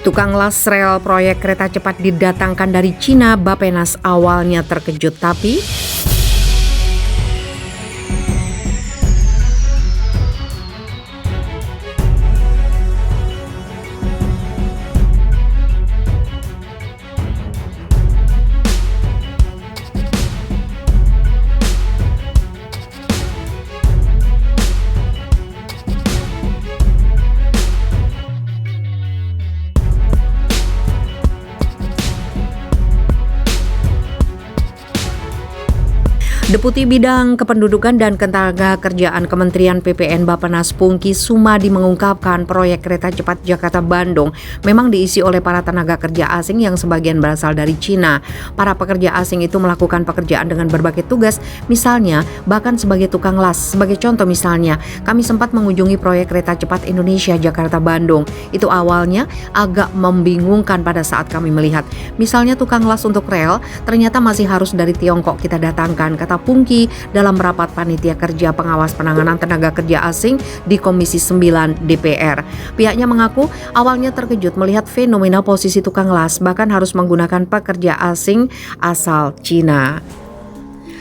Tukang las rel proyek kereta cepat didatangkan dari Cina. Bappenas awalnya terkejut, tapi Deputi Bidang Kependudukan dan Ketenagakerjaan Kementerian PPN Bappenas Pungki Sumadi mengungkapkan proyek kereta cepat Jakarta-Bandung memang diisi oleh para tenaga kerja asing yang sebagian berasal dari Cina. Para pekerja asing itu melakukan pekerjaan dengan berbagai tugas, misalnya bahkan sebagai tukang las. Sebagai contoh misalnya, kami sempat mengunjungi proyek kereta cepat Indonesia Jakarta-Bandung. Itu awalnya agak membingungkan pada saat kami melihat. Misalnya tukang las untuk rel ternyata masih harus dari Tiongkok kita datangkan, kata Pungki dalam rapat panitia kerja pengawas penanganan tenaga kerja asing di Komisi 9 DPR. Pihaknya mengaku awalnya terkejut melihat fenomena posisi tukang las bahkan harus menggunakan pekerja asing asal Cina.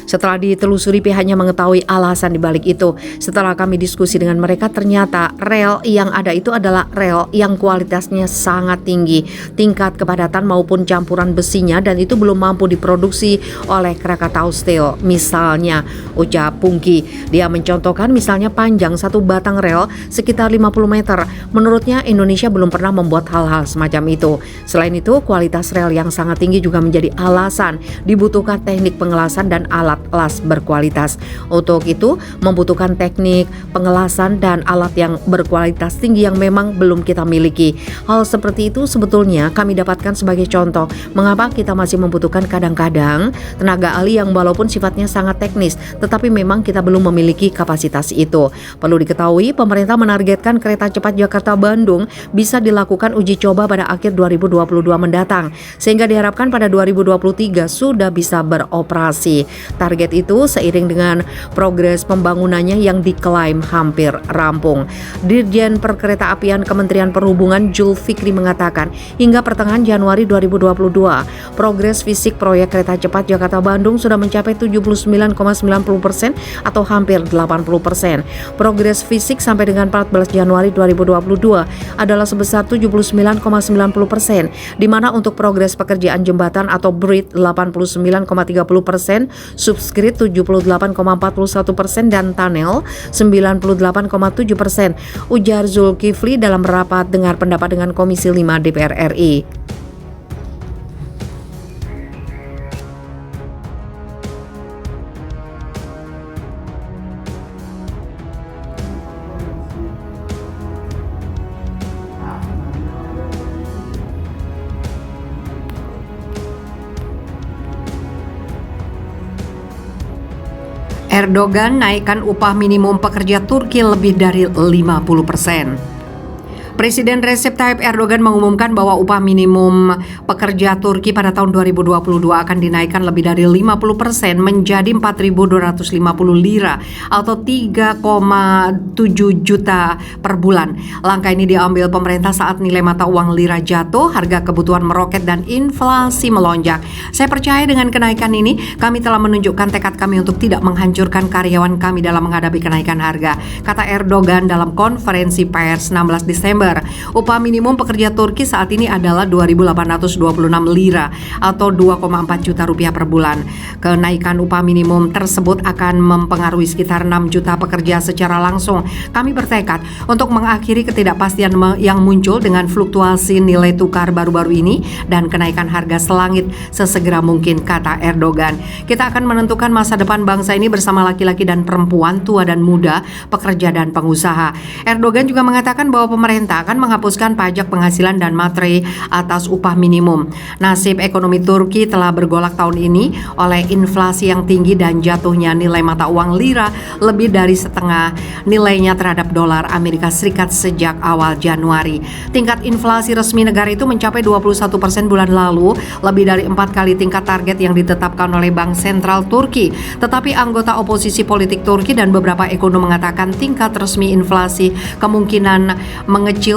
Setelah ditelusuri, pihaknya mengetahui alasan dibalik itu. Setelah kami diskusi dengan mereka, ternyata rel yang ada itu adalah rel yang kualitasnya sangat tinggi, tingkat kepadatan maupun campuran besinya, dan itu belum mampu diproduksi oleh Krakatau Steel. Misalnya, ucap Pungki, dia mencontohkan misalnya panjang satu batang rel sekitar 50 meter. Menurutnya Indonesia belum pernah membuat hal-hal semacam itu. Selain itu, kualitas rel yang sangat tinggi juga menjadi alasan dibutuhkan teknik pengelasan dan alat las berkualitas. Untuk itu membutuhkan teknik pengelasan dan alat yang berkualitas tinggi yang memang belum kita miliki. Hal seperti itu sebetulnya kami dapatkan sebagai contoh mengapa kita masih membutuhkan kadang-kadang tenaga ahli yang walaupun sifatnya sangat teknis, tetapi memang kita belum memiliki kapasitas itu. Perlu diketahui, pemerintah menargetkan kereta cepat Jakarta-Bandung bisa dilakukan uji coba pada akhir 2022 mendatang, sehingga diharapkan pada 2023 sudah bisa beroperasi. Target itu seiring dengan progres pembangunannya yang diklaim hampir rampung. Dirjen Perkeretaapian Kementerian Perhubungan Julfikri mengatakan hingga pertengahan Januari 2022, progres fisik proyek kereta cepat Jakarta-Bandung sudah mencapai 79,90% atau hampir 80%. Progres fisik sampai dengan 14 Januari 2022 adalah sebesar 79,90%, di mana untuk progres pekerjaan jembatan atau bridge 89,30%, subskrit 78,41% dan tunnel 98,7%, ujar Zulkifli dalam rapat dengar pendapat dengan Komisi 5 DPR RI. Erdogan naikkan upah minimum pekerja Turki lebih dari 50%. Presiden Recep Tayyip Erdogan mengumumkan bahwa upah minimum pekerja Turki pada tahun 2022 akan dinaikkan lebih dari 50% menjadi 4.250 lira atau 3,7 juta per bulan. Langkah ini diambil pemerintah saat nilai mata uang lira jatuh, harga kebutuhan meroket dan inflasi melonjak. Saya percaya dengan kenaikan ini, kami telah menunjukkan tekad kami untuk tidak menghancurkan karyawan kami dalam menghadapi kenaikan harga, kata Erdogan dalam konferensi pers 16 Desember. Upah minimum pekerja Turki saat ini adalah 2.826 lira atau 2,4 juta rupiah per bulan. Kenaikan upah minimum tersebut akan mempengaruhi sekitar 6 juta pekerja secara langsung. Kami bertekad untuk mengakhiri ketidakpastian yang muncul dengan fluktuasi nilai tukar baru-baru ini dan kenaikan harga selangit sesegera mungkin, kata Erdogan. Kita akan menentukan masa depan bangsa ini bersama laki-laki dan perempuan, tua dan muda, pekerja dan pengusaha. Erdogan juga mengatakan bahwa pemerintah akan menghapuskan pajak penghasilan dan materai atas upah minimum. Nasib ekonomi Turki telah bergolak tahun ini oleh inflasi yang tinggi dan jatuhnya nilai mata uang lira lebih dari setengah nilainya terhadap dolar Amerika Serikat sejak awal Januari. Tingkat inflasi resmi negara itu mencapai 21% bulan lalu, lebih dari 4 kali tingkat target yang ditetapkan oleh Bank Sentral Turki. Tetapi anggota oposisi politik Turki dan beberapa ekonom mengatakan tingkat resmi inflasi kemungkinan mengecil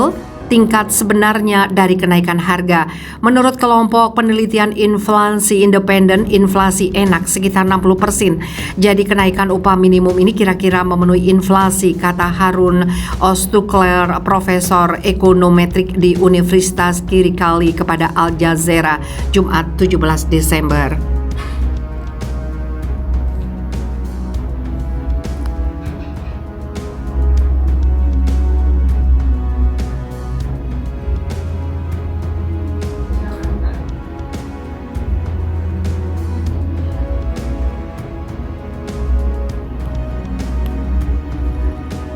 tingkat sebenarnya dari kenaikan harga. Menurut kelompok penelitian inflasi independen, inflasi enak sekitar 60%. Jadi kenaikan upah minimum ini kira-kira memenuhi inflasi, kata Harun Ostukler, Profesor Ekonometrik di Universitas Kirikali kepada Al Jazeera, Jumat 17 Desember.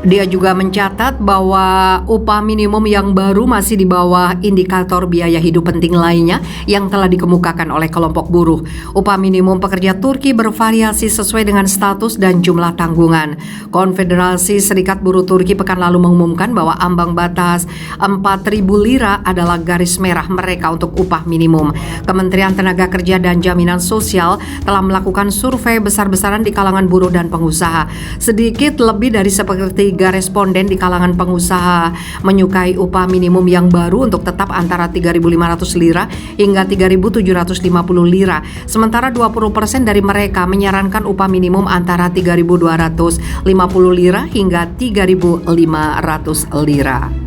Dia juga mencatat bahwa upah minimum yang baru masih di bawah indikator biaya hidup penting lainnya yang telah dikemukakan oleh kelompok buruh. Upah minimum pekerja Turki bervariasi sesuai dengan status dan jumlah tanggungan. Konfederasi Serikat Buruh Turki pekan lalu mengumumkan bahwa ambang batas 4.000 lira adalah garis merah mereka untuk upah minimum. Kementerian Tenaga Kerja dan Jaminan Sosial telah melakukan survei besar-besaran di kalangan buruh dan pengusaha. Sedikit lebih dari sepertiga responden di kalangan pengusaha menyukai upah minimum yang baru untuk tetap antara 3.500 lira hingga 3.750 lira. Sementara 20% dari mereka menyarankan upah minimum antara 3.250 lira hingga 3.500 lira.